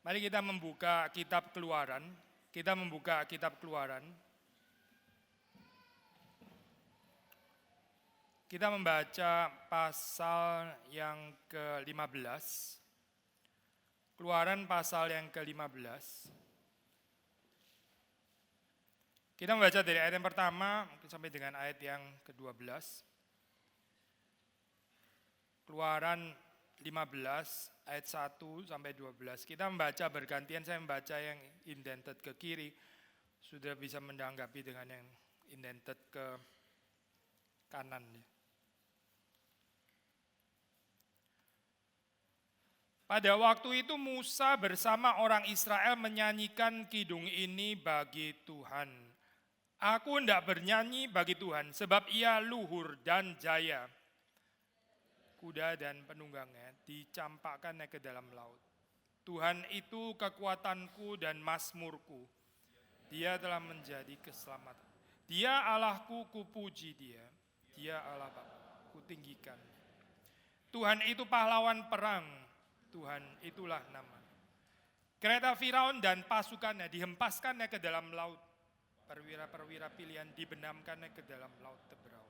Mari kita membuka kitab Keluaran. Kita membuka kitab Keluaran. Kita membaca pasal yang ke-15. Keluaran pasal yang ke-15. Kita membaca dari ayat yang pertama sampai dengan ayat yang ke-12. Keluaran 15 ayat 1 sampai 12. Kita membaca bergantian, saya membaca yang indented ke kiri. Sudah bisa menanggapi dengan yang indented ke kanan. Pada waktu itu Musa bersama orang Israel menyanyikan kidung ini bagi Tuhan. Aku hendak bernyanyi bagi Tuhan sebab ia luhur dan jaya. Kuda dan penunggangnya dicampakkannya ke dalam laut. Tuhan itu kekuatanku dan mazmurku. Dia telah menjadi keselamatan. Dia Allahku, kupuji dia. Dia Allah Bapa, kutinggikan. Tuhan itu pahlawan perang. Tuhan itulah nama. Kereta Firaun dan pasukannya dihempaskannya ke dalam laut. Perwira-perwira pilihan dibenamkannya ke dalam laut teberau.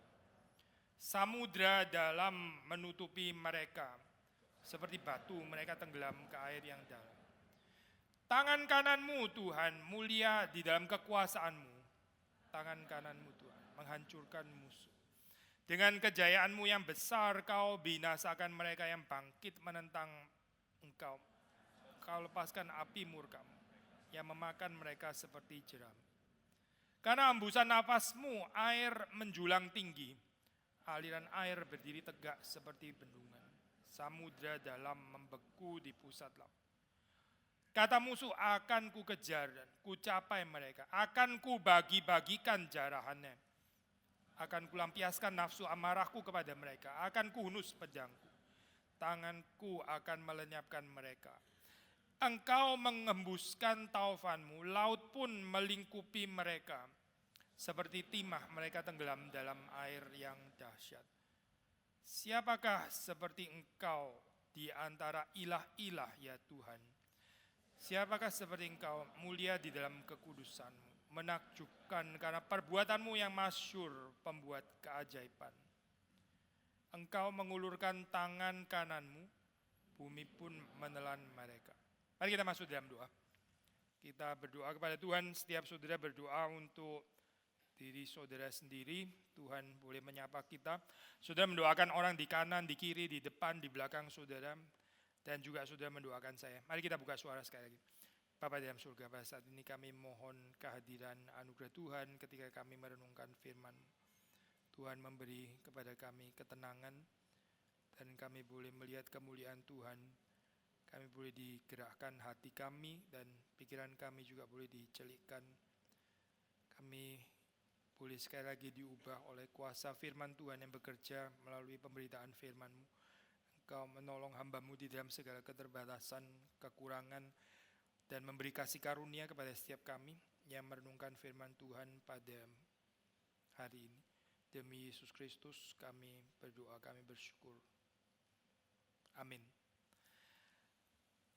Samudra dalam menutupi mereka. Seperti batu mereka tenggelam ke air yang dalam. Tangan kananmu Tuhan mulia di dalam kekuasaanmu. Tangan kananmu Tuhan menghancurkan musuh. Dengan kejayaanmu yang besar kau binasakan mereka yang bangkit menentang engkau. Kau lepaskan api murkamu yang memakan mereka seperti jerami. Karena hembusan nafasmu air menjulang tinggi. Aliran air berdiri tegak seperti bendungan. Samudra dalam membeku di pusat laut. Kata musuh, akan ku kejar dan ku capai mereka. Akan ku bagi-bagikan jarahannya. Akan ku lampiaskan nafsu amarahku kepada mereka. Akan ku hunus pedangku. Tanganku akan melenyapkan mereka. Engkau mengembuskan taufanmu, laut pun melingkupi mereka. Seperti timah mereka tenggelam dalam air yang dahsyat. Siapakah seperti engkau di antara ilah-ilah ya Tuhan? Siapakah seperti engkau mulia di dalam kekudusanmu? Menakjubkan karena perbuatanmu yang masyhur, pembuat keajaiban. Engkau mengulurkan tangan kananmu, bumi pun menelan mereka. Mari kita masuk dalam doa. Kita berdoa kepada Tuhan, setiap saudara berdoa untuk diri saudara sendiri. Tuhan boleh menyapa kita. Saudara mendoakan orang di kanan, di kiri, di depan, di belakang saudara. Dan juga saudara mendoakan saya. Mari kita buka suara sekali lagi. Bapa dalam surga, pada saat ini kami mohon kehadiran anugerah Tuhan ketika kami merenungkan firman-Mu. Tuhan memberi kepada kami ketenangan dan kami boleh melihat kemuliaan Tuhan. Kami boleh digerakkan hati kami dan pikiran kami juga boleh dicelikkan. Kami boleh sekali lagi diubah oleh kuasa firman Tuhan yang bekerja melalui pemberitaan firman-Mu. Engkau menolong hamba-Mu di dalam segala keterbatasan, kekurangan, dan memberi kasih karunia kepada setiap kami yang merenungkan firman Tuhan pada hari ini. Demi Yesus Kristus kami berdoa, kami bersyukur. Amin.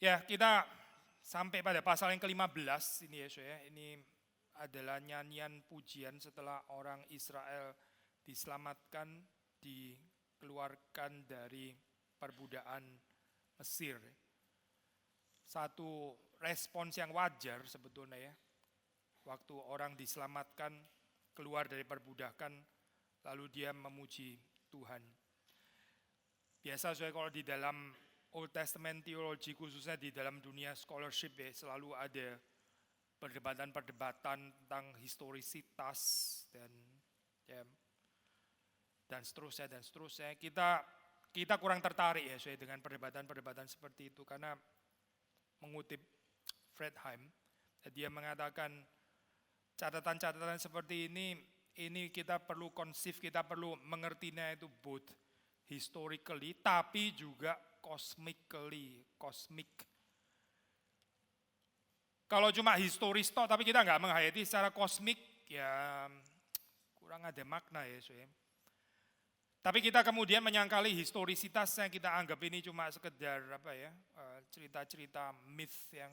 Ya, kita sampai pada pasal yang ke-15 ini ya saudara. Ini adalah nyanyian pujian setelah orang Israel diselamatkan, dikeluarkan dari perbudakan Mesir. Satu respons yang wajar sebetulnya ya. Waktu orang diselamatkan, keluar dari perbudakan, lalu dia memuji Tuhan. Biasa saya kalau di dalam Old Testament teologi, khususnya di dalam dunia scholarship ya, selalu ada perdebatan-perdebatan tentang historisitas dan seterusnya. Kita kurang tertarik ya saya dengan perdebatan-perdebatan seperti itu karena mengutip Fredheim, dia mengatakan catatan-catatan seperti ini kita perlu konsif, kita perlu mengertinya itu both historically tapi juga cosmic. Kalau cuma historis toh tapi kita nggak menghayati secara kosmik ya kurang ada makna ya. Tapi kita kemudian menyangkali historisitasnya, kita anggap ini cuma sekedar cerita-cerita myth yang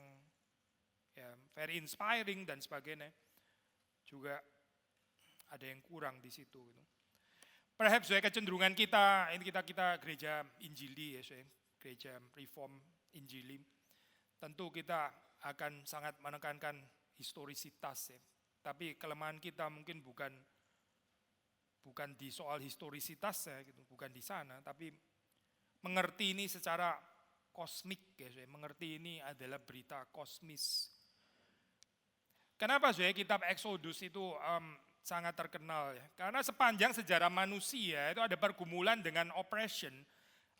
very inspiring dan sebagainya. Juga ada yang kurang di situ. Perhaps kecenderungan kita, ini kita gereja Injili ya, gereja Reform Injili. Tentu kita akan sangat menekankan historisitas ya. Tapi kelemahan kita mungkin bukan di soal historisitasnya gitu, bukan di sana, tapi mengerti ini secara kosmik ya, mengerti ini adalah berita kosmis. Kenapa kitab Exodus itu sangat terkenal ya? Karena sepanjang sejarah manusia itu ada pergumulan dengan oppression,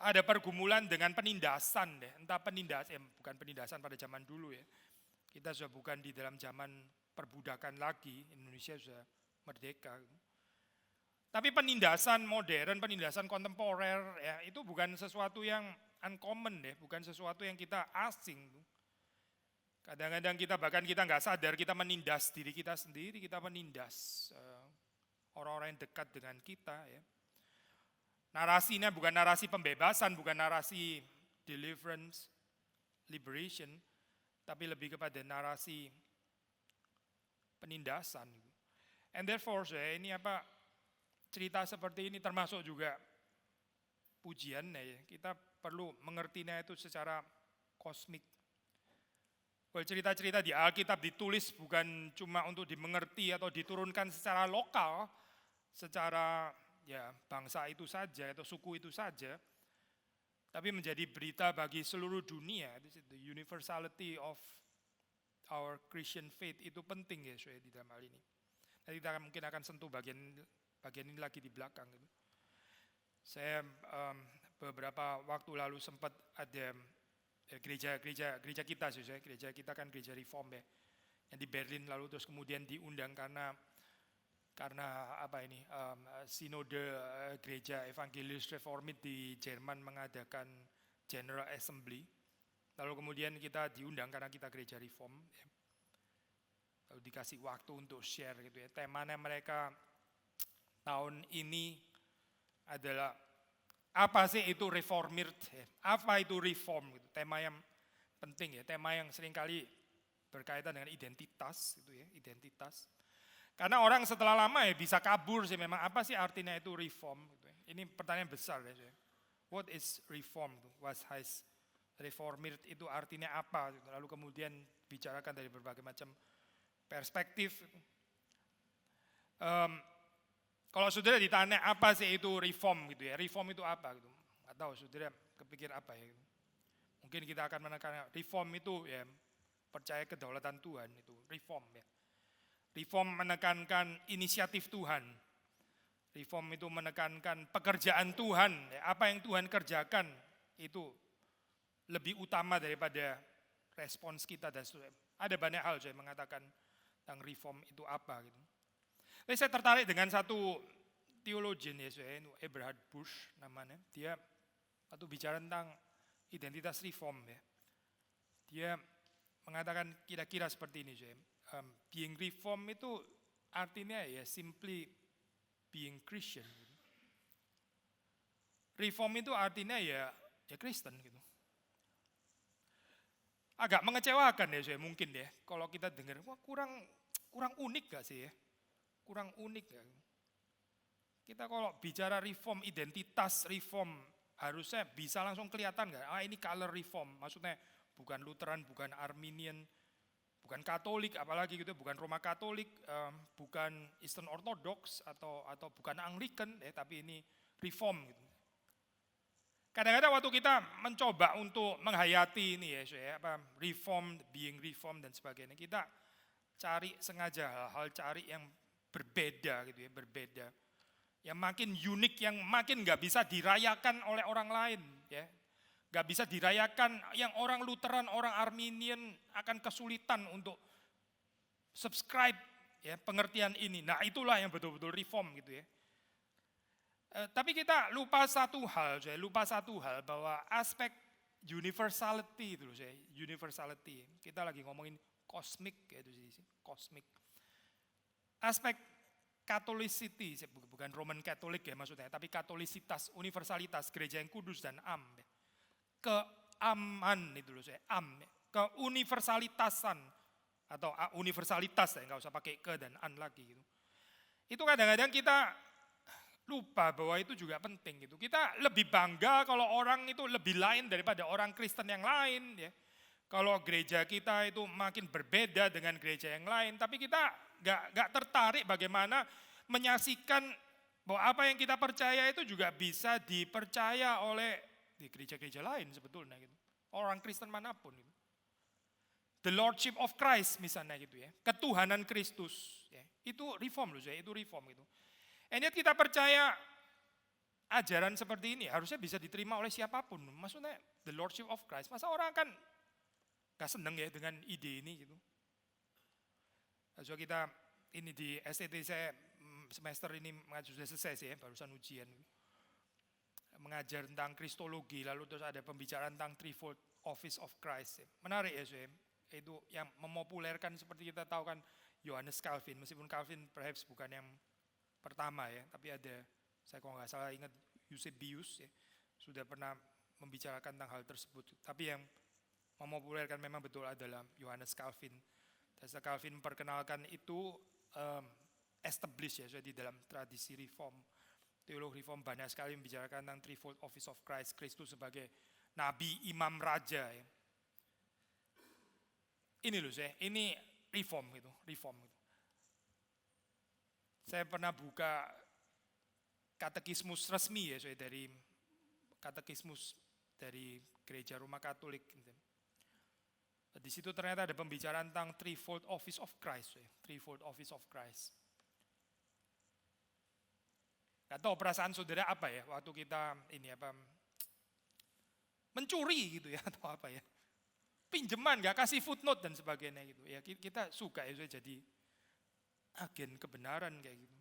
ada pergumulan dengan penindasan deh, entah bukan penindasan pada zaman dulu ya. Kita sudah bukan di dalam zaman perbudakan lagi, Indonesia sudah merdeka. Tapi penindasan modern, penindasan kontemporer ya, itu bukan sesuatu yang uncommon deh, bukan sesuatu yang kita asing. Kadang-kadang kita nggak sadar kita menindas diri kita sendiri, kita menindas orang-orang yang dekat dengan kita ya. Narasinya bukan narasi pembebasan, bukan narasi deliverance, liberation, tapi lebih kepada narasi penindasan. And therefore ini cerita seperti ini termasuk juga pujiannya ya. Kita perlu mengertinya itu secara kosmik. Cerita-cerita di Alkitab ditulis bukan cuma untuk dimengerti atau diturunkan secara lokal, secara bangsa itu saja atau suku itu saja, tapi menjadi berita bagi seluruh dunia. The universality of our Christian faith itu penting ya di dalam hal ini. Nanti kita mungkin akan sentuh bagian ini lagi di belakang. Saya beberapa waktu lalu sempat ada gereja kita gereja kita kan gereja Reform ya, yang di Berlin, lalu terus kemudian diundang karena sinode gereja Evangelis Reformit di Jerman mengadakan General Assembly, lalu kemudian kita diundang karena kita gereja Reform ya. Lalu dikasih waktu untuk share gitu ya. Temanya mereka tahun ini adalah apa sih itu reformert, apa itu reform, gitu. Tema yang penting ya, tema yang seringkali berkaitan dengan identitas, gitu ya, identitas. Karena orang setelah lama bisa kabur sih, memang apa sih artinya itu reform, gitu ya. Ini pertanyaan besar ya. What is reform? What is reformert itu artinya apa? Gitu. Lalu kemudian bicarakan dari berbagai macam perspektif. Kalau saudara ditanya apa sih itu reform gitu ya, reform itu apa gitu, atau saudara kepikir apa ya gitu. Mungkin kita akan menekan reform itu ya percaya kedaulatan Tuhan, itu reform ya. Reform menekankan inisiatif Tuhan, reform itu menekankan pekerjaan Tuhan ya, apa yang Tuhan kerjakan itu lebih utama daripada respons kita dan saudara. Ada banyak hal saya mengatakan tentang reform itu apa gitu. Tapi saya tertarik dengan satu teologian ya, Eberhard Busch namanya. Dia waktu bicara tentang identitas reform ya. Dia mengatakan kira-kira seperti ini, being reform itu artinya ya simply being Christian. Reform itu artinya ya Kristen gitu. Agak mengecewakan ya mungkin ya kalau kita dengar, wah kurang unik gak sih ya? Kurang unik ya. Kita kalau bicara reform, identitas reform, harusnya bisa langsung kelihatan nggak? Ini color reform, maksudnya bukan Lutheran, bukan Arminian, bukan Katolik, apalagi gitu, bukan Roma Katolik, bukan Eastern Orthodox atau bukan Anglican, tapi ini reform gitu. Kadang-kadang waktu kita mencoba untuk menghayati ini ya, reform, being reform dan sebagainya, kita cari sengaja hal-hal cari yang berbeda gitu ya, berbeda. Yang makin unik, yang makin gak bisa dirayakan oleh orang lain ya. Gak bisa dirayakan, yang orang Lutheran, orang Arminian akan kesulitan untuk subscribe ya pengertian ini. Nah itulah yang betul-betul reform gitu ya. Tapi kita lupa satu hal bahwa aspek universality itu universality. Kita lagi ngomongin kosmik gitu sih, kosmik. Aspek Catholicity, bukan Roman Catholic ya maksudnya, tapi katolisitas, universalitas gereja yang kudus dan am. Keaman itu loh saya, am. Keuniversalitasan atau universalitas ya, nggak usah pakai ke dan an lagi gitu. Itu kadang-kadang kita lupa bahwa itu juga penting gitu. Kita lebih bangga kalau orang itu lebih lain daripada orang Kristen yang lain ya. Kalau gereja kita itu makin berbeda dengan gereja yang lain, tapi kita nggak tertarik bagaimana menyaksikan bahwa apa yang kita percaya itu juga bisa dipercaya oleh di gereja-gereja lain sebetulnya gitu. Orang Kristen manapun gitu. The Lordship of Christ misalnya gitu ya, ketuhanan Kristus ya. Itu reform loh saya, itu reform gitu. And yet kita percaya ajaran seperti ini harusnya bisa diterima oleh siapapun. Maksudnya the Lordship of Christ, masa orang kan gak seneng ya dengan ide ini gitu. So kita ini di STT saya semester ini sudah selesai sih ya, barusan ujian. Mengajar tentang Kristologi, lalu terus ada pembicaraan tentang threefold office of Christ. Menarik ya saya, itu yang memopulerkan seperti kita tahu kan Johannes Calvin, meskipun Calvin perhaps bukan yang pertama ya, tapi ada, saya kalau nggak salah ingat Eusebius ya, sudah pernah membicarakan tentang hal tersebut. Tapi yang memopulerkan memang betul adalah Johannes Calvin. Dan Calvin memperkenalkan itu established ya, so di dalam tradisi reform, teologi reform banyak sekali membicarakan tentang threefold office of Christ, Kristus sebagai nabi, imam, raja ya. Ini loh saya, ini reform gitu, reform gitu. Saya pernah buka katekismus resmi ya, so dari katekismus dari Gereja Roma Katolik gitu. Di situ ternyata ada pembicaraan tentang threefold office of Christ, ya. Threefold office of Christ. Gak tahu perasaan saudara apa ya waktu kita ini apa mencuri gitu ya atau apa ya, pinjaman gak kasih footnote dan sebagainya gitu ya, kita suka ya jadi agen kebenaran kayak gitu.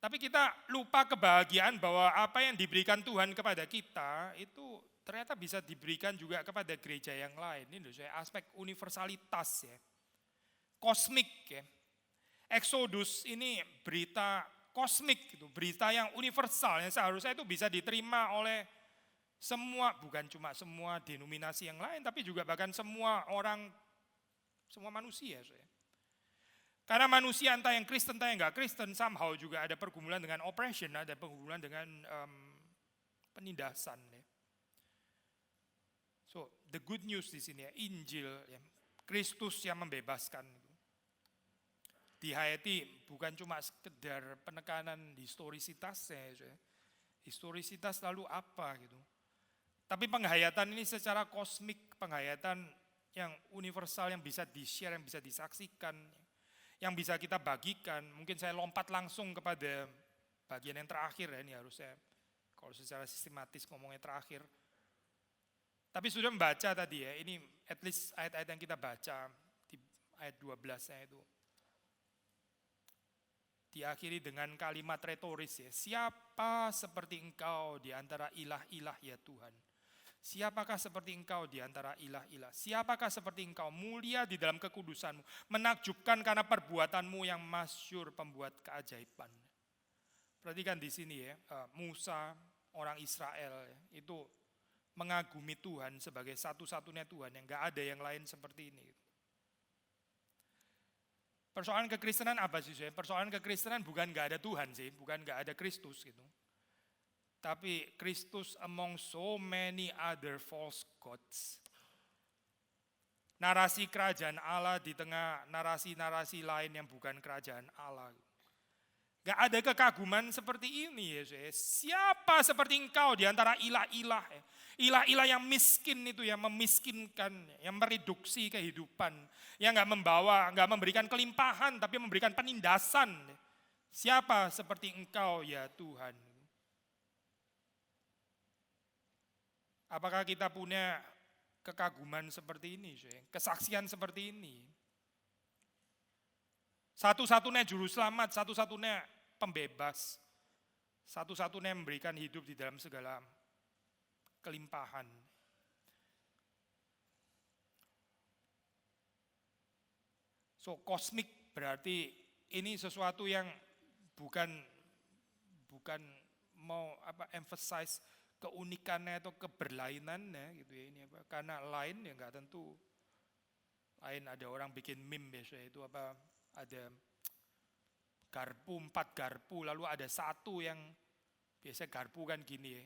Tapi kita lupa kebahagiaan bahwa apa yang diberikan Tuhan kepada kita itu ternyata bisa diberikan juga kepada gereja yang lain. Ini loh saya aspek universalitas ya, kosmik ya. Exodus ini berita kosmik gitu, berita yang universal yang seharusnya itu bisa diterima oleh semua, bukan cuma semua denominasi yang lain, tapi juga bahkan semua orang, semua manusia saya. Karena manusia entah yang Kristen entah yang enggak Kristen somehow juga ada pergumulan dengan oppression, ada pergumulan dengan penindasan ya. So the good news di sini ya, Injil ya, Kristus yang membebaskan. Dihayati bukan cuma sekedar penekanan historisitasnya, ya. Historisitas lalu apa gitu. Tapi penghayatan ini secara kosmik, penghayatan yang universal yang bisa di-share, yang bisa disaksikan, yang bisa kita bagikan. Mungkin saya lompat langsung kepada bagian yang terakhir ya, ini harusnya kalau secara sistematis ngomongnya terakhir. Tapi sudah membaca tadi ya, ini at least ayat-ayat yang kita baca di ayat 12-nya itu. Diakhiri dengan kalimat retoris ya, siapa seperti engkau di antara ilah-ilah ya Tuhan? Siapakah seperti engkau di antara ilah-ilah? Siapakah seperti engkau mulia di dalam kekudusanmu? Menakjubkan karena perbuatanmu yang masyhur, pembuat keajaiban. Perhatikan di sini ya, Musa orang Israel ya, itu mengagumi Tuhan sebagai satu-satunya Tuhan yang gak ada yang lain seperti ini. Persoalan kekristenan apa sih? Persoalan kekristenan bukan gak ada Tuhan sih, bukan gak ada Kristus gitu. Tapi Kristus among so many other false gods. Narasi kerajaan Allah di tengah narasi-narasi lain yang bukan kerajaan Allah. Gak ada kekaguman seperti ini ya. Siapa seperti engkau di antara ilah-ilah ya. Ilah-ilah yang miskin itu, yang memiskinkan, yang mereduksi kehidupan, yang gak membawa, gak memberikan kelimpahan, tapi memberikan penindasan. Siapa seperti engkau ya Tuhan? Apakah kita punya kekaguman seperti ini, kesaksian seperti ini? Satu-satunya juru selamat, satu-satunya pembebas, satu-satunya memberikan hidup di dalam segala kelimpahan. So kosmik berarti ini sesuatu yang bukan mau emphasize keunikannya atau keberlainannya gitu ya, ini karena lain ya nggak tentu. Lain ada orang bikin meme biasanya itu ada garpu, 4 garpu lalu ada satu yang biasa garpu kan gini ya,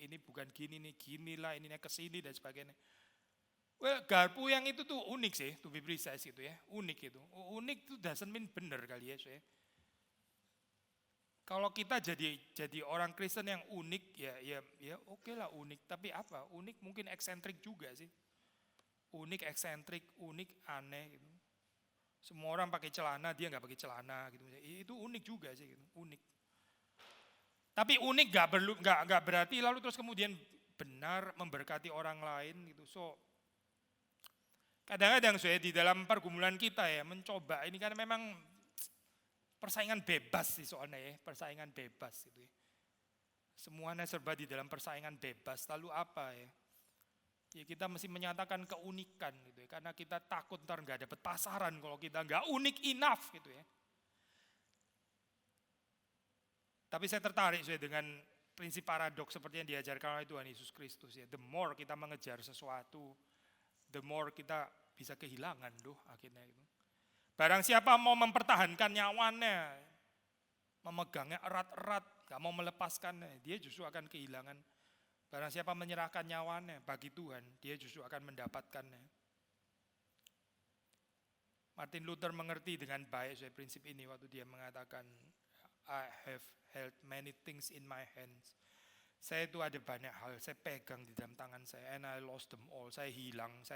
ini bukan gini nih, ginilah ininya kesini dan sebagainya. Well, garpu yang itu tuh unik sih, to be precise gitu ya, unik itu. Unik itu doesn't mean benar kali ya saya. Kalau kita jadi orang Kristen yang unik ya oke lah unik, tapi apa? Unik mungkin eksentrik juga sih. Unik, eksentrik, unik, aneh gitu. Semua orang pakai celana, dia nggak pakai celana gitu. Itu unik juga sih gitu, unik. Tapi unik nggak berarti lalu terus kemudian benar memberkati orang lain gitu. So kadang-kadang saya di dalam pergumulan kita ya mencoba ini kan memang persaingan bebas sih soalnya ya, persaingan bebas gitu ya. Semuanya serba di dalam persaingan bebas. Lalu apa ya? Ya kita mesti menyatakan keunikan gitu ya, karena kita takut ntar nggak dapet pasaran kalau kita nggak unik enough gitu ya. Tapi saya tertarik dengan prinsip paradoks seperti yang diajarkan oleh Tuhan Yesus Kristus ya. The more kita mengejar sesuatu, the more kita bisa kehilangan akhirnya itu. Barang siapa mau mempertahankan nyawanya, memegangnya erat-erat, gak mau melepaskannya, dia justru akan kehilangan. Barang siapa menyerahkan nyawanya bagi Tuhan, dia justru akan mendapatkannya. Martin Luther mengerti dengan baik prinsip ini waktu dia mengatakan, I have held many things in my hands. Saya itu ada banyak hal, saya pegang di dalam tangan saya, and I lost them all. Saya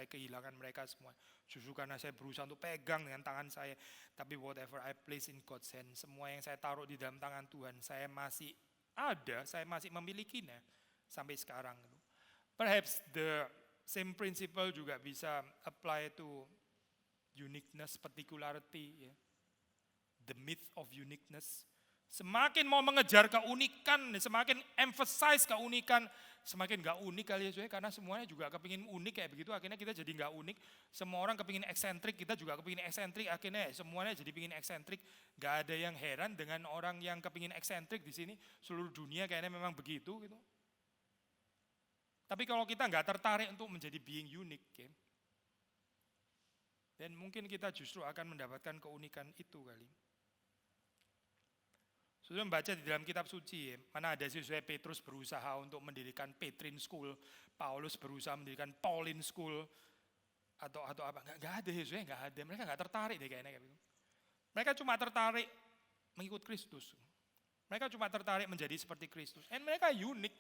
kehilangan mereka semua. Justru karena saya berusaha untuk pegang dengan tangan saya. Tapi whatever I place in God's hand, semua yang saya taruh di dalam tangan Tuhan, saya masih ada, saya masih memilikinya sampai sekarang. Perhaps the same principle juga bisa apply to uniqueness, particularity, ya. The myth of uniqueness. Semakin mau mengejar keunikan, semakin emphasize keunikan, semakin gak unik kali ya, karena semuanya juga kepingin unik kayak begitu, akhirnya kita jadi gak unik. Semua orang kepingin eksentrik, kita juga kepingin eksentrik, akhirnya semuanya jadi pingin eksentrik. Gak ada yang heran dengan orang yang kepingin eksentrik di sini, seluruh dunia kayaknya memang begitu gitu. Tapi kalau kita gak tertarik untuk menjadi being unique, ya, dan mungkin kita justru akan mendapatkan keunikan itu kali. Sudah membaca di dalam kitab suci, mana ada sih Petrus berusaha untuk mendirikan Petrine School, Paulus berusaha mendirikan Pauline School, atau apa? Nggak ada ya, nggak ada. Mereka nggak tertarik deh kayaknya gitu. Mereka cuma tertarik mengikut Kristus. Mereka cuma tertarik menjadi seperti Kristus. Dan mereka unik.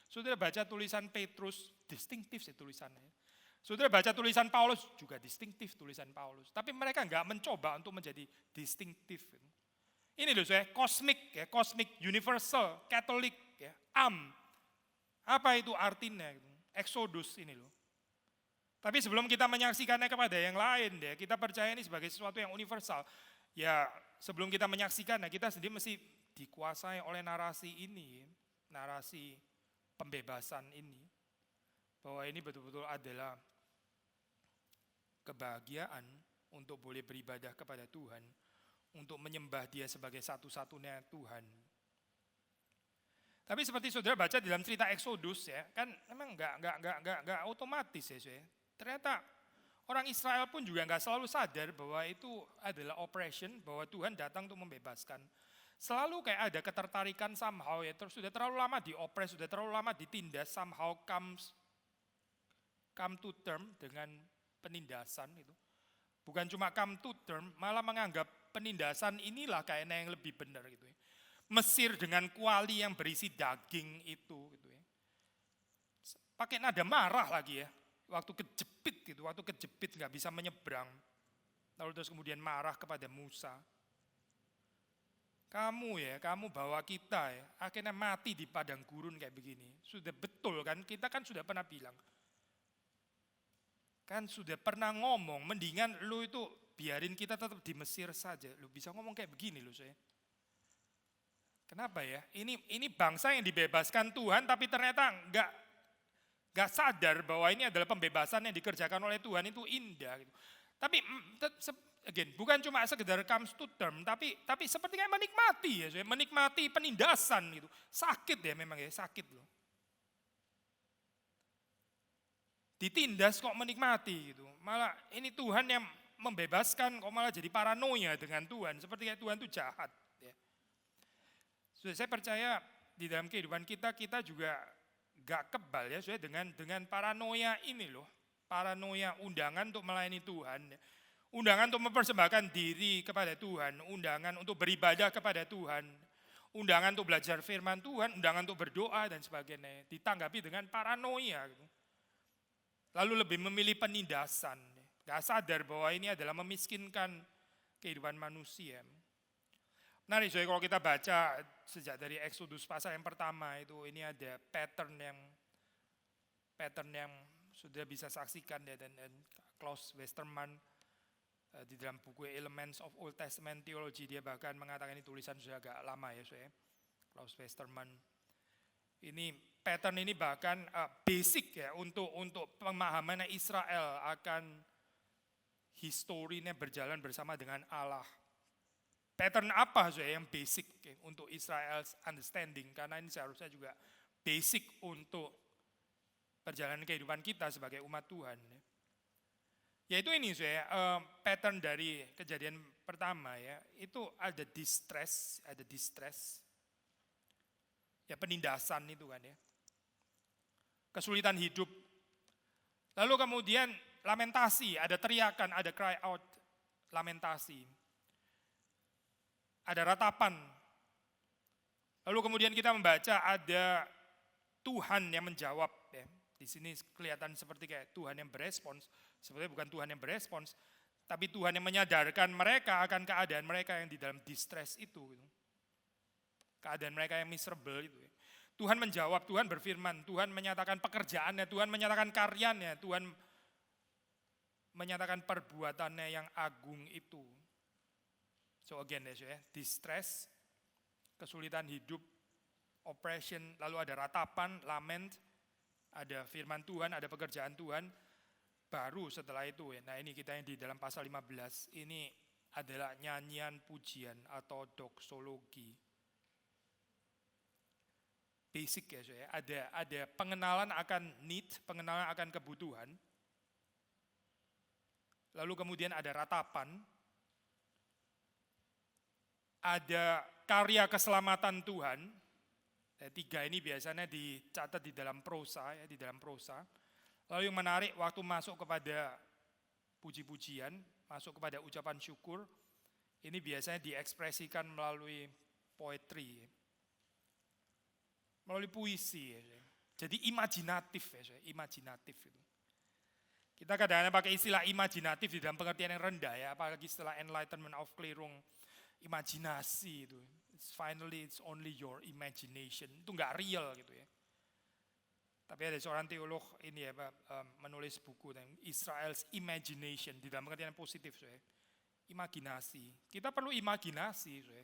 Sudah baca tulisan Petrus, distinktif sih tulisannya. Sudah baca tulisan Paulus, juga distinktif tulisan Paulus. Tapi mereka nggak mencoba untuk menjadi distinktif. Ini loh kosmik, universal, Katolik, ya, Apa itu artinya? Exodus ini loh. Tapi sebelum kita menyaksikannya kepada yang lain, ya, kita percaya ini sebagai sesuatu yang universal. Ya, sebelum kita menyaksikannya, kita sendiri mesti dikuasai oleh narasi ini, narasi pembebasan ini. Bahwa ini betul-betul adalah kebahagiaan untuk boleh beribadah kepada Tuhan, untuk menyembah Dia sebagai satu-satunya Tuhan. Tapi seperti saudara baca dalam cerita Exodus ya, kan memang enggak otomatis ya, saya. Ternyata orang Israel pun juga enggak selalu sadar bahwa itu adalah oppression, bahwa Tuhan datang untuk membebaskan. Selalu kayak ada ketertarikan somehow ya, terus sudah terlalu lama diopres, sudah terlalu lama ditindas, somehow come to term dengan penindasan itu. Bukan cuma come to term, malah menganggap penindasan inilah kayaknya yang lebih benar gitu ya. Mesir dengan kuali yang berisi daging itu gitu ya. Pakai nada marah lagi ya. Waktu kejepit nggak bisa menyeberang. Lalu terus kemudian marah kepada Musa. Kamu bawa kita ya, akhirnya mati di padang gurun kayak begini. Sudah betul kan, kita kan sudah pernah bilang. Kan sudah pernah ngomong, mendingan lu itu biarin kita tetap di Mesir saja. Lu bisa ngomong kayak begini lu saya. Kenapa ya? Ini bangsa yang dibebaskan Tuhan tapi ternyata enggak sadar bahwa ini adalah pembebasan yang dikerjakan oleh Tuhan itu indah gitu. Tapi again, bukan cuma sekedar comes to term, tapi seperti kayak menikmati ya, menikmati penindasan gitu. Sakit ya memang ya, sakit loh. Ditindas kok menikmati gitu. Malah ini Tuhan yang membebaskan kok malah jadi paranoia dengan Tuhan. Seperti kayak Tuhan itu jahat. Ya. Saya percaya di dalam kehidupan kita juga gak kebal ya dengan paranoia ini loh. Paranoia undangan untuk melayani Tuhan. Undangan untuk mempersembahkan diri kepada Tuhan. Undangan untuk beribadah kepada Tuhan. Undangan untuk belajar firman Tuhan. Undangan untuk berdoa dan sebagainya. Ditanggapi dengan paranoia gitu. Lalu lebih memilih penindasan. Gak sadar bahwa ini adalah memiskinkan kehidupan manusia. Menarik, kalau kita baca sejak dari Exodus pasal yang pertama itu, ini ada pattern yang sudah bisa saksikan ya, dan Klaus Westermann di dalam buku Elements of Old Testament Theology, dia bahkan mengatakan ini tulisan sudah agak lama ya, Klaus Westermann. Ini pattern ini bahkan basic ya untuk pemahaman Israel akan historinya berjalan bersama dengan Allah. Pattern apa yang basic untuk Israel's understanding, karena ini seharusnya juga basic untuk perjalanan kehidupan kita sebagai umat Tuhan. Yaitu ini pattern dari kejadian pertama ya, itu ada distress, ya penindasan itu kan ya. Kesulitan hidup. Lalu kemudian lamentasi, ada teriakan, ada cry out, lamentasi. Ada ratapan. Lalu kemudian kita membaca ada Tuhan yang menjawab ya. Di sini kelihatan seperti kayak Tuhan yang berespons, sebenarnya bukan Tuhan yang berespons, tapi Tuhan yang menyadarkan mereka akan keadaan mereka yang di dalam distress itu. Keadaan mereka yang miserable itu. Tuhan menjawab, Tuhan berfirman, Tuhan menyatakan pekerjaannya, Tuhan menyatakan karyanya, Tuhan menyatakan perbuatannya yang agung itu. So again ya, distress, kesulitan hidup, oppression, lalu ada ratapan, lament, ada firman Tuhan, ada pekerjaan Tuhan. Baru setelah itu ya, nah ini kita yang di dalam pasal 15, ini adalah nyanyian pujian atau doksologi. Basic ya, ada pengenalan akan need, pengenalan akan kebutuhan. Lalu kemudian ada ratapan, ada karya keselamatan Tuhan. Tiga ini biasanya dicatat di dalam prosa ya, di dalam prosa. Lalu yang menarik waktu masuk kepada puji-pujian, masuk kepada ucapan syukur, ini biasanya diekspresikan melalui poetry. Melalui puisi ya. Jadi imajinatif ya, imajinatif itu. Kita kadang-kadang pakai istilah imajinatif di dalam pengertian yang rendah ya, apalagi setelah Enlightenment of Klärung, imajinasi itu. Finally it's only your imagination. Itu enggak real gitu ya. Tapi ada seorang teolog ini ya, menulis buku tentang Israel's imagination di dalam pengertian yang positif ya. Imajinasi. Kita perlu imajinasi ya.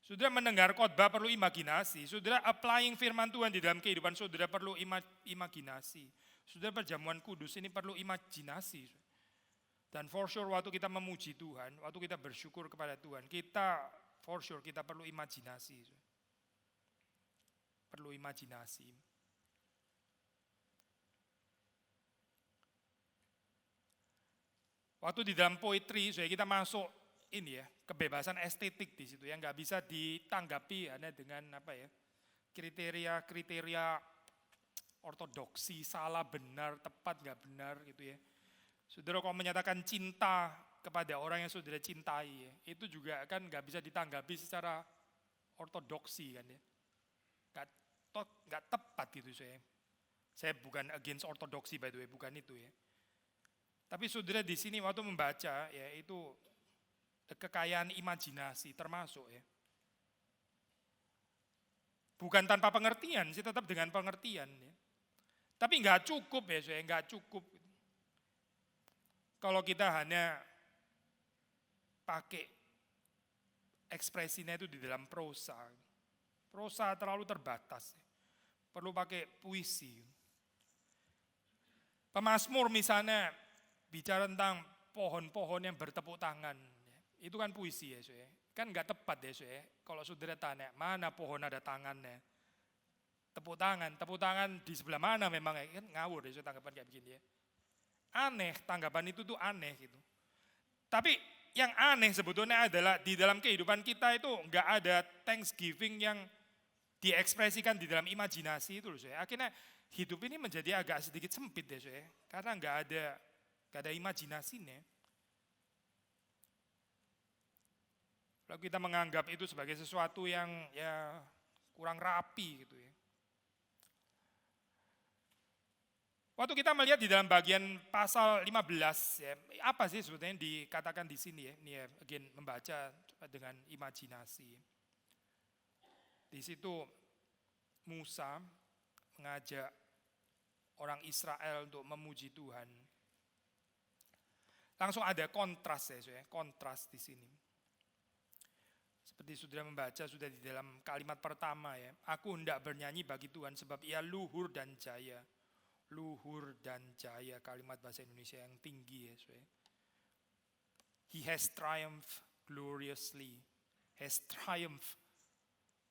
Saudara mendengar khotbah perlu imajinasi. Saudara applying firman Tuhan di dalam kehidupan saudara perlu imajinasi. Saudara perjamuan kudus ini perlu imajinasi. Dan for sure waktu kita memuji Tuhan, waktu kita bersyukur kepada Tuhan, kita for sure kita perlu imajinasi. Perlu imajinasi. Waktu di dalam poetry, kita masuk ini ya, kebebasan estetik di situ yang nggak bisa ditanggapi hanya dengan apa ya, kriteria ortodoksi, salah, benar, tepat, nggak benar gitu ya. Saudara kalau menyatakan cinta kepada orang yang saudara cintai, ya, itu juga kan nggak bisa ditanggapi secara ortodoksi kan ya, nggak tepat gitu saya. Saya bukan against ortodoksi by the way, bukan itu ya. Tapi saudara di sini waktu membaca ya itu kekayaan imajinasi termasuk ya. Bukan tanpa pengertian, sih tetap dengan pengertian ya. Tapi nggak cukup ya saya, nggak cukup. Kalau kita hanya pakai ekspresinya itu di dalam prosa. Prosa terlalu terbatas. Perlu pakai puisi. Pemazmur misalnya bicara tentang pohon-pohon yang bertepuk tangan. Itu kan puisi ya, saudara. Kan nggak tepat ya, saudara. Kalau saudara tanya, mana pohon ada tangannya? Tepuk tangan di sebelah mana memang ya? Kan ngawur ya, saudara, tanggapan kayak begini ya. Aneh, tanggapan itu tuh aneh gitu. Tapi yang aneh sebetulnya adalah di dalam kehidupan kita itu nggak ada Thanksgiving yang diekspresikan di dalam imajinasi itu loh, saudara. Akhirnya hidup ini menjadi agak sedikit sempit ya, saudara. Karena nggak ada imajinasinya. Kalau kita menganggap itu sebagai sesuatu yang ya kurang rapi gitu ya. Waktu kita melihat di dalam bagian pasal 15 ya, apa sih sebetulnya yang dikatakan di sini ya? Ini ya, again membaca dengan imajinasi. Di situ Musa mengajak orang Israel untuk memuji Tuhan. Langsung ada kontras ya, kontras di sini. Seperti sudah membaca sudah di dalam kalimat pertama ya. Aku hendak bernyanyi bagi Tuhan sebab ia luhur dan jaya. Luhur dan jaya, kalimat bahasa Indonesia yang tinggi ya. He has triumphed gloriously. Has triumphed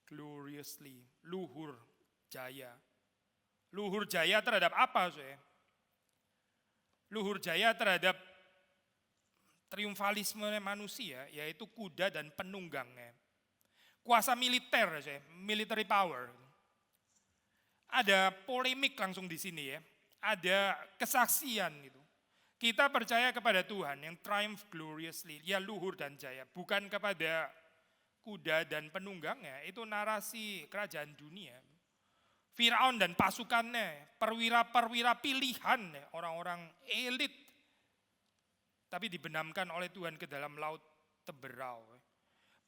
gloriously. Luhur jaya. Luhur jaya terhadap apa? Luhur jaya terhadap triumfalisme manusia, yaitu kuda dan penunggangnya. Kuasa militer, military power. Ada polemik langsung di sini ya. Ada kesaksian gitu. Kita percaya kepada Tuhan yang triumph gloriously, ya luhur dan jaya. Bukan kepada kuda dan penunggangnya, itu narasi kerajaan dunia. Firaun dan pasukannya, perwira-perwira pilihan, orang-orang elit. Tapi dibenamkan oleh Tuhan ke dalam laut Teberau.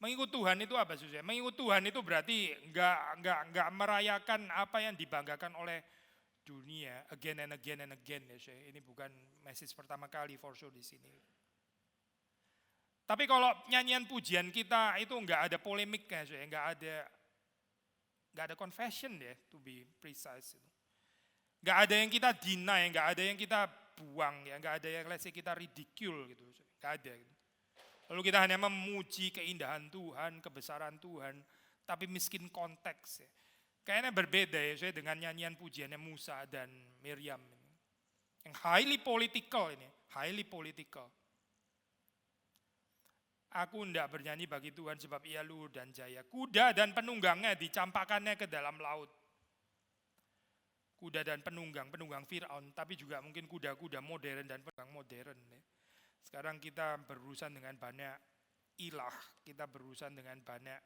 Mengikut Tuhan itu apa sih? Mengikut Tuhan itu berarti enggak merayakan apa yang dibanggakan oleh dunia again and again and again ya. Ini bukan message pertama kali for sure di sini. Tapi kalau nyanyian pujian kita itu enggak ada polemiknya, enggak ada confession ya, to be precise itu. Enggak ada yang kita deny, enggak ada yang kita buang ya, enggak ada yang let's say kita ridicule gitu, enggak ada gitu. Lalu kita hanya memuji keindahan Tuhan, kebesaran Tuhan, tapi miskin konteks ya. Kayaknya berbeda ya dengan nyanyian pujiannya Musa dan Miriam ini. Yang highly political ini, highly political. Aku hendak bernyanyi bagi Tuhan sebab ia luhur dan jaya. Kuda dan penunggangnya dicampakkannya ke dalam laut. Kuda dan penunggang Firaun, tapi juga mungkin kuda-kuda modern dan penunggang modern. Sekarang kita berurusan dengan banyak ilah, kita berurusan dengan banyak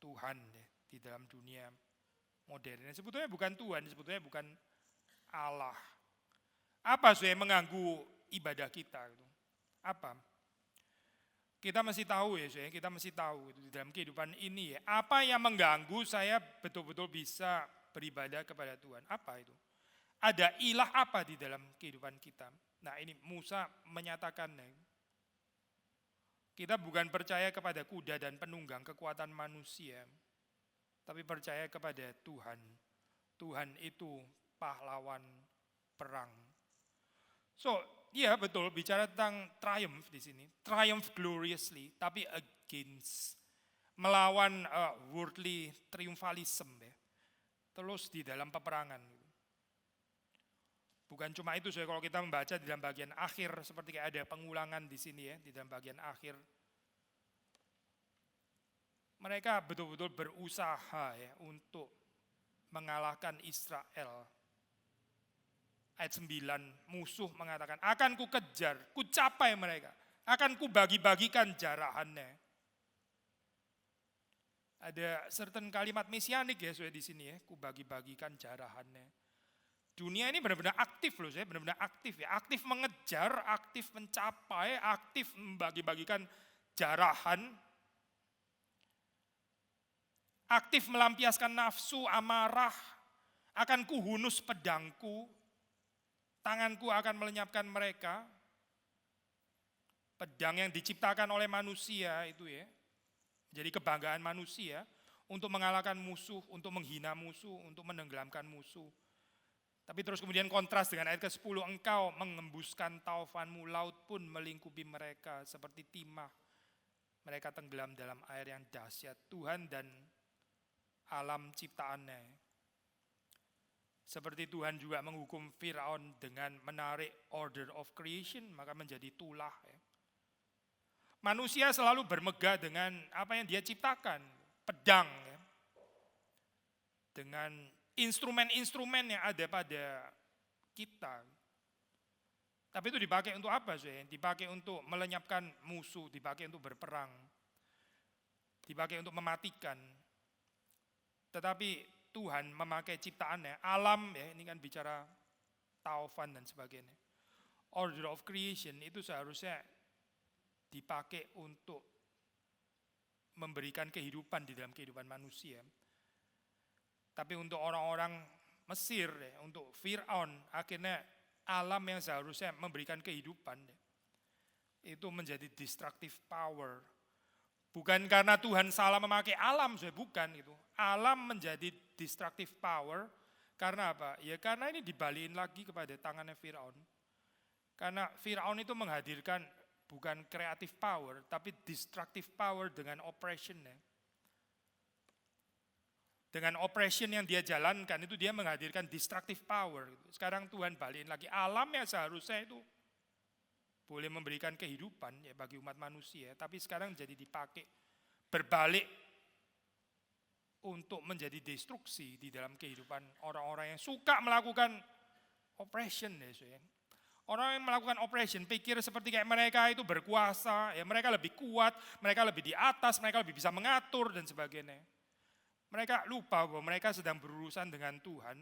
Tuhan di dalam dunia modern. Sebetulnya bukan Tuhan, sebetulnya bukan Allah. Apa yang mengganggu ibadah kita? Apa? Kita mesti tahu ya, kita mesti tahu di dalam kehidupan ini ya, apa yang mengganggu saya betul-betul bisa beribadah kepada Tuhan. Apa itu? Ada ilah apa di dalam kehidupan kita? Nah ini Musa menyatakannya. Kita bukan percaya kepada kuda dan penunggang kekuatan manusia, tapi percaya kepada Tuhan. Tuhan itu pahlawan perang. So, iya betul bicara tentang triumph di sini. Triumph gloriously, tapi against. Melawan worldly triumphalism ya. Terus di dalam peperangan. Bukan cuma itu, kalau kita membaca di dalam bagian akhir, seperti kayak ada pengulangan di sini ya, di dalam bagian akhir. Mereka betul-betul berusaha ya untuk mengalahkan Israel. Ayat 9, musuh mengatakan, akan ku kejar, ku capai mereka, akan ku bagi-bagikan jarahannya. Ada certain kalimat mesianik ya di sini ya, ku bagi-bagikan jarahannya. Dunia ini benar-benar aktif loh, benar-benar aktif ya, aktif mengejar, aktif mencapai, aktif membagi-bagikan jarahan, aktif melampiaskan nafsu, amarah, akan kuhunus pedangku, tanganku akan melenyapkan mereka. Pedang yang diciptakan oleh manusia itu ya, jadi kebanggaan manusia untuk mengalahkan musuh, untuk menghina musuh, untuk menenggelamkan musuh. Tapi terus kemudian kontras dengan ayat ke-10, engkau mengembuskan taufanmu, laut pun melingkupi mereka seperti timah. Mereka tenggelam dalam air yang dahsyat. Tuhan dan alam ciptaannya. Seperti Tuhan juga menghukum Firaun dengan menarik order of creation, maka menjadi tulah. Manusia selalu bermegah dengan apa yang dia ciptakan, pedang. Dengan instrumen-instrumen yang ada pada kita. Tapi itu dipakai untuk apa sih? Dipakai untuk melenyapkan musuh, dipakai untuk berperang, dipakai untuk mematikan. Tetapi Tuhan memakai ciptaannya, alam ya, ini kan bicara taufan dan sebagainya. Order of creation itu seharusnya dipakai untuk memberikan kehidupan di dalam kehidupan manusia. Tapi untuk orang-orang Mesir, untuk Firaun, akhirnya alam yang seharusnya memberikan kehidupan, itu menjadi destructive power. Bukan karena Tuhan salah memakai alam, bukan itu. Alam menjadi destructive power, karena apa? Ya karena ini dibalikin lagi kepada tangannya Firaun. Karena Firaun itu menghadirkan bukan creative power, tapi destructive power dengan oppression-nya. Dengan oppression yang dia jalankan itu dia menghadirkan destructive power. Sekarang Tuhan balikin lagi, alam yang seharusnya itu boleh memberikan kehidupan ya bagi umat manusia, tapi sekarang jadi dipakai berbalik untuk menjadi destruksi di dalam kehidupan orang-orang yang suka melakukan oppression ya. Orang yang melakukan oppression pikir seperti kayak mereka itu berkuasa, ya mereka lebih kuat, mereka lebih di atas, mereka lebih bisa mengatur dan sebagainya. Mereka lupa bahwa mereka sedang berurusan dengan Tuhan.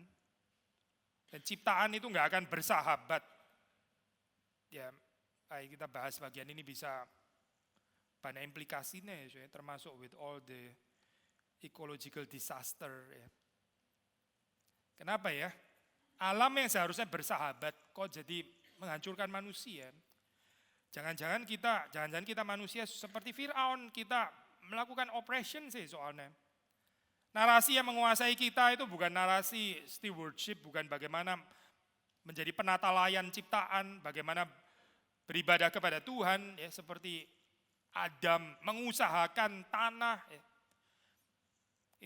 Dan ciptaan itu enggak akan bersahabat. Ya, kita bahas bagian ini bisa banyak implikasinya ya, termasuk with all the ecological disaster ya. Kenapa ya? Alam yang seharusnya bersahabat kok jadi menghancurkan manusia. Jangan-jangan kita manusia seperti Firaun, kita melakukan oppression sih soalnya. Narasi yang menguasai kita itu bukan narasi stewardship, bukan bagaimana menjadi penata layan ciptaan, bagaimana beribadah kepada Tuhan, ya seperti Adam mengusahakan tanah. Ya.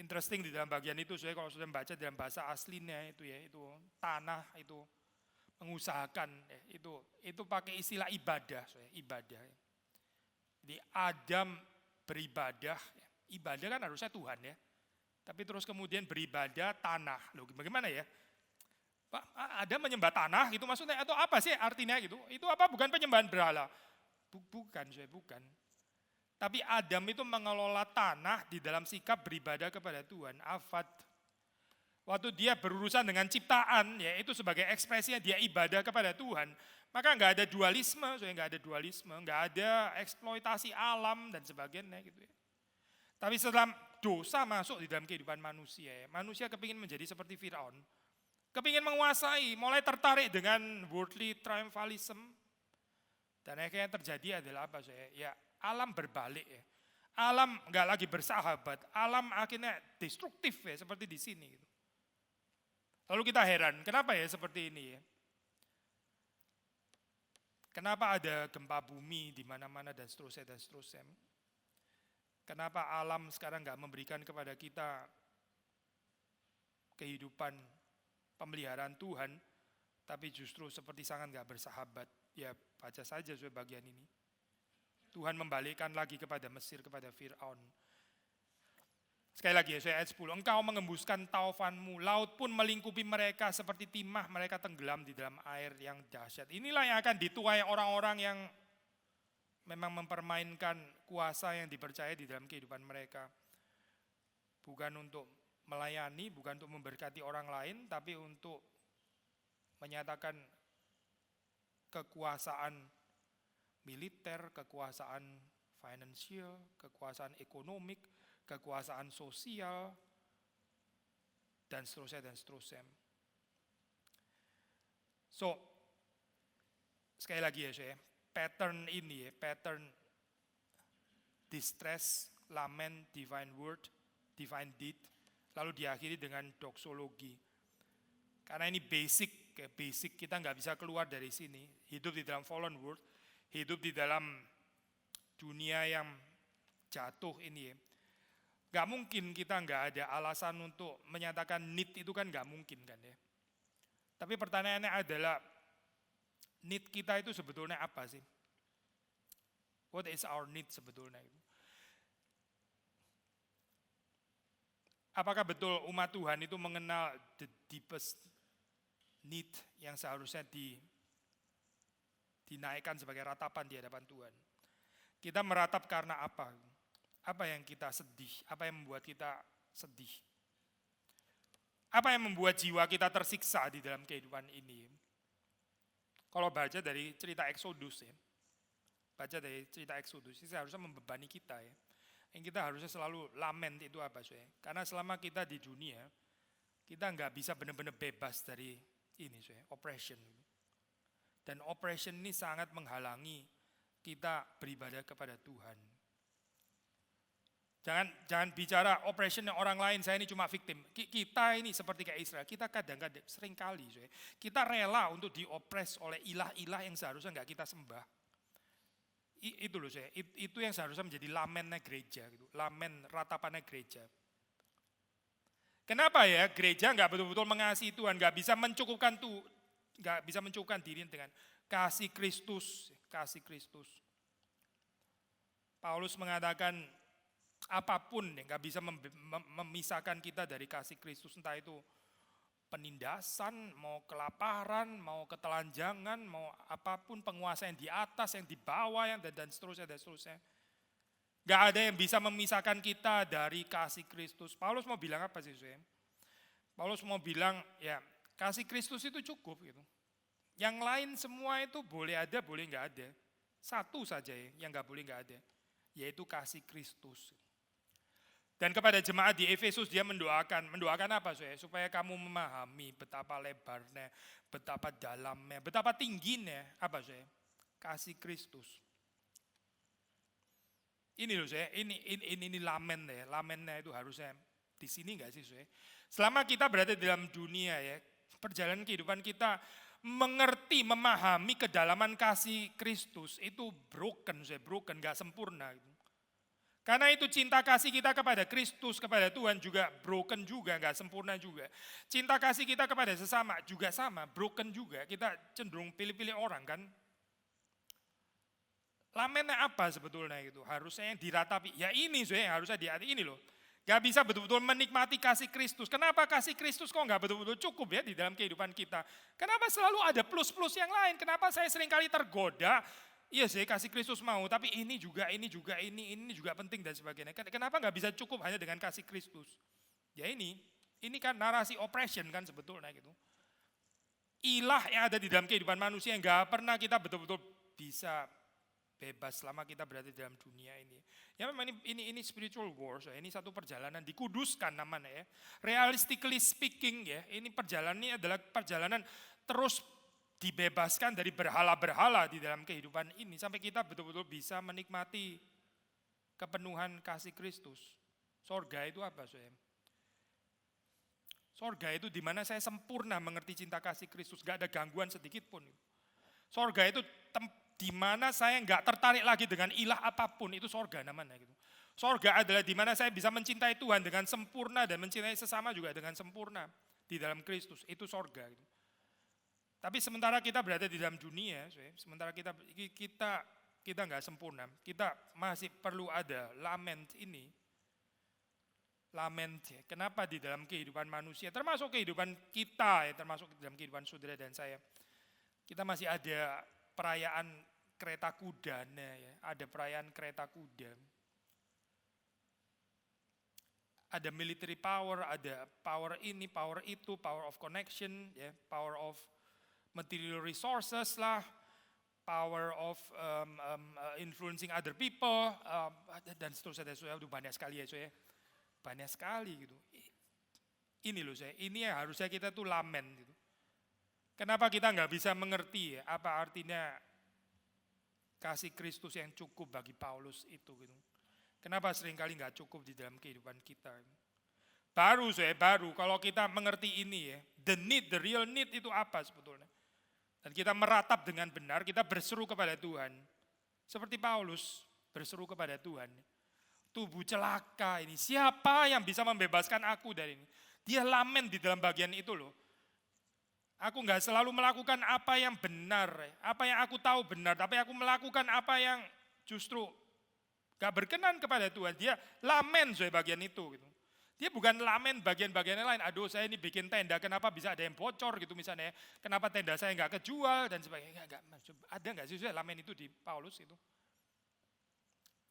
Interesting di dalam bagian itu, saya kalau sudah membaca dalam bahasa aslinya itu ya, itu tanah itu mengusahakan, ya, itu pakai istilah ibadah, ibadah. Ya. Jadi Adam beribadah, ya. Ibadah kan harusnya Tuhan ya. Tapi terus kemudian beribadah tanah. Loh, bagaimana ya? Pak, ada menyembah tanah gitu maksudnya atau apa sih artinya gitu? Itu apa bukan penyembahan berhala? Bukan. Tapi Adam itu mengelola tanah di dalam sikap beribadah kepada Tuhan. Afad. Waktu dia berurusan dengan ciptaan, ya itu sebagai ekspresinya dia ibadah kepada Tuhan. Maka nggak ada dualisme, nggak ada eksploitasi alam dan sebagainya gitu ya. Tapi setelah dosa masuk di dalam kehidupan manusia, manusia kepingin menjadi seperti Firaun, kepingin menguasai, mulai tertarik dengan worldly triumphalism, dan akhirnya yang terjadi adalah apa ya alam berbalik ya, alam nggak lagi bersahabat, alam akhirnya destruktif ya seperti di sini. Lalu kita heran, kenapa ya seperti ini ya? Kenapa ada gempa bumi di mana-mana dan seterusnya. Kenapa alam sekarang nggak memberikan kepada kita kehidupan pemeliharaan Tuhan, tapi justru seperti sangat nggak bersahabat. Ya baca saja bagian ini. Tuhan membalikkan lagi kepada Mesir, kepada Firaun. Sekali lagi ya, ayat 10, engkau mengembuskan taufanmu, laut pun melingkupi mereka seperti timah, mereka tenggelam di dalam air yang dahsyat. Inilah yang akan dituai orang-orang yang memang mempermainkan kuasa yang dipercaya di dalam kehidupan mereka. Bukan untuk melayani, bukan untuk memberkati orang lain, tapi untuk menyatakan kekuasaan militer, kekuasaan finansial, kekuasaan ekonomik, kekuasaan sosial, dan seterusnya. So, sekali lagi ya saya, pattern ini ya, pattern distress, lament, divine word, divine deed, lalu diakhiri dengan doxologi. Karena ini basic kita nggak bisa keluar dari sini. Hidup di dalam fallen world, hidup di dalam dunia yang jatuh ini ya. Gak mungkin kita nggak ada alasan untuk menyatakan need itu kan nggak mungkin kan ya. Tapi pertanyaannya adalah need kita itu sebetulnya apa sih? What is our need sebetulnya itu? Apakah betul umat Tuhan itu mengenal the deepest need yang seharusnya dinaikkan sebagai ratapan di hadapan Tuhan? Kita meratap karena apa? Apa yang kita sedih? Apa yang membuat kita sedih? Apa yang membuat jiwa kita tersiksa di dalam kehidupan ini? Kalau baca dari cerita Exodus ya, baca dari cerita Exodus, ini seharusnya membebani kita ya. Yang kita harusnya selalu lament itu apa sih? Karena selama kita di dunia, kita nggak bisa benar-benar bebas dari ini sih, oppression. Dan oppression ini sangat menghalangi kita beribadah kepada Tuhan. Jangan bicara oppression orang lain, saya ini cuma victim. Kita ini seperti kayak Israel, kita kadang-kadang sering kali kita rela untuk diopres oleh ilah-ilah yang seharusnya nggak kita sembah. Itu loh itu yang seharusnya menjadi lamennya gereja gitu, lamen ratapannya gereja. Kenapa ya gereja nggak betul-betul mengasihi Tuhan, nggak bisa mencukupkan diri dengan kasih Kristus, kasih Kristus. Paulus mengatakan apapun yang nggak bisa memisahkan kita dari kasih Kristus, entah itu penindasan, mau kelaparan, mau ketelanjangan, mau apapun, penguasa yang di atas, yang di bawah, dan seterusnya. Gak ada yang bisa memisahkan kita dari kasih Kristus. Paulus mau bilang apa sih? Paulus mau bilang ya kasih Kristus itu cukup gitu. Yang lain semua itu boleh ada, boleh gak ada. Satu saja yang gak boleh gak ada, yaitu kasih Kristus. Dan kepada jemaat di Efesus dia mendoakan apa supaya kamu memahami betapa lebarnya, betapa dalamnya, betapa tingginya apa kasih Kristus. Ini loh ini lamennya itu harusnya di sini enggak sih Selama kita berada di dalam dunia ya, perjalanan kehidupan kita mengerti, memahami kedalaman kasih Kristus itu broken enggak sempurna gitu. Karena itu cinta kasih kita kepada Kristus, kepada Tuhan juga broken juga, enggak sempurna juga. Cinta kasih kita kepada sesama juga sama, broken juga. Kita cenderung pilih-pilih orang kan. Lamennya apa sebetulnya itu? Harusnya yang diratapi. Ya ini yang harusnya ini loh. Gak bisa betul-betul menikmati kasih Kristus. Kenapa kasih Kristus kok gak betul-betul cukup ya di dalam kehidupan kita? Kenapa selalu ada plus-plus yang lain? Kenapa saya seringkali tergoda? Iya sih kasih Kristus mau, tapi ini juga penting dan sebagainya. Kenapa nggak bisa cukup hanya dengan kasih Kristus? Ya ini kan narasi oppression kan sebetulnya gitu. Ilah yang ada di dalam kehidupan manusia yang nggak pernah kita betul-betul bisa bebas selama kita berada di dalam dunia ini. Ya memang ini spiritual war, ini satu perjalanan dikuduskan namanya ya. Realistically speaking ya, ini perjalanan ini adalah perjalanan terus dibebaskan dari berhala-berhala di dalam kehidupan ini sampai kita betul-betul bisa menikmati kepenuhan kasih Kristus. Sorga itu apa Sorga itu di mana saya sempurna mengerti cinta kasih Kristus, gak ada gangguan sedikit pun. Sorga itu di mana saya gak tertarik lagi dengan ilah apapun, itu sorga namanya gitu. Sorga adalah di mana saya bisa mencintai Tuhan dengan sempurna dan mencintai sesama juga dengan sempurna di dalam Kristus, itu sorga gitu. Tapi sementara kita berada di dalam dunia, sementara kita nggak sempurna, kita masih perlu ada lament ini. Lament, kenapa di dalam kehidupan manusia, termasuk kehidupan kita, termasuk dalam kehidupan saudara dan saya, kita masih ada perayaan kereta kuda, ada perayaan kereta kuda. Ada military power, ada power ini, power itu, power of connection, power of material resources lah, power of influencing other people, dan seterusnya, banyak sekali ya banyak sekali gitu. Ini loh ini yang harusnya kita tuh lamen gitu. Kenapa kita nggak bisa mengerti apa artinya kasih Kristus yang cukup bagi Paulus itu gitu. Kenapa seringkali nggak cukup di dalam kehidupan kita. Baru kalau kita mengerti ini ya, the real need itu apa sebetulnya. Dan kita meratap dengan benar, kita berseru kepada Tuhan. Seperti Paulus berseru kepada Tuhan. Tubuh celaka ini, siapa yang bisa membebaskan aku dari ini? Dia lamen di dalam bagian itu loh. Aku nggak selalu melakukan apa yang benar, apa yang aku tahu benar, tapi aku melakukan apa yang justru gak berkenan kepada Tuhan. Dia lamen bagian itu. Gitu. Dia bukan lamen bagian-bagian yang lain. Aduh saya ini bikin tenda, kenapa bisa ada yang bocor gitu misalnya. Kenapa tenda saya nggak kejual dan sebagainya. Ada nggak sih lamen itu di Paulus itu?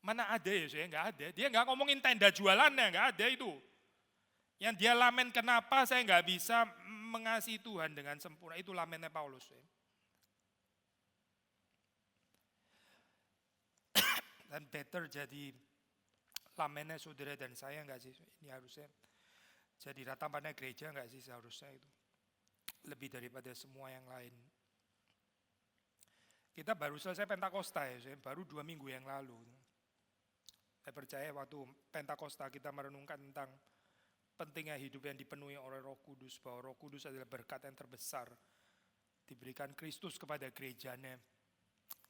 Mana ada ya saya, nggak ada. Dia nggak ngomongin tenda jualannya, nggak ada itu. Yang dia lamen kenapa saya nggak bisa mengasihi Tuhan dengan sempurna, itu lamennya Paulus. Ya. Dan better jadi lamennya saudara dan saya nggak sih? Ini harusnya jadi ratapannya gereja nggak sih seharusnya itu. Lebih daripada semua yang lain. Kita baru selesai Pentakosta ya, baru 2 minggu yang lalu. Saya percaya waktu Pentakosta kita merenungkan tentang pentingnya hidup yang dipenuhi oleh Roh Kudus, bahwa Roh Kudus adalah berkat yang terbesar diberikan Kristus kepada gerejanya.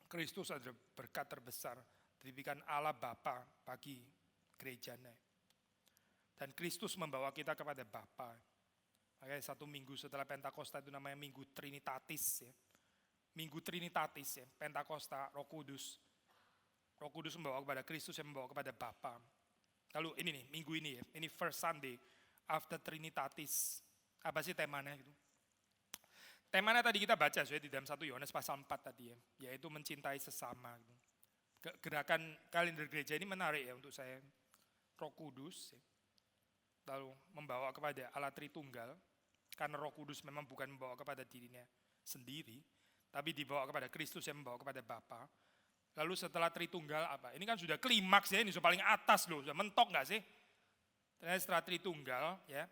Kristus adalah berkat terbesar diberikan Allah Bapa bagi gerejanya. Dan Kristus membawa kita kepada Bapa. Makanya 1 minggu setelah Pentakosta itu namanya Minggu Trinitatis ya. Minggu Trinitatis ya, Pentakosta, Roh Kudus. Roh Kudus membawa kepada Kristus yang membawa kepada Bapa. Lalu ini nih, minggu ini ya, ini first Sunday after Trinitatis. Apa sih temanya gitu? Temanya tadi kita baca di dalam 1 Yohanes pasal 4 tadi ya, yaitu mencintai sesama. Gitu. Gerakan kalender gereja ini menarik ya untuk saya. Roh Kudus ya, lalu membawa kepada Allah Tritunggal, karena Roh Kudus memang bukan membawa kepada dirinya sendiri, tapi dibawa kepada Kristus yang membawa kepada Bapa. Lalu setelah Tritunggal apa? Ini kan sudah klimaks ya, ini sudah paling atas loh, sudah mentok nggak sih? Ternyata setelah Tritunggal ya,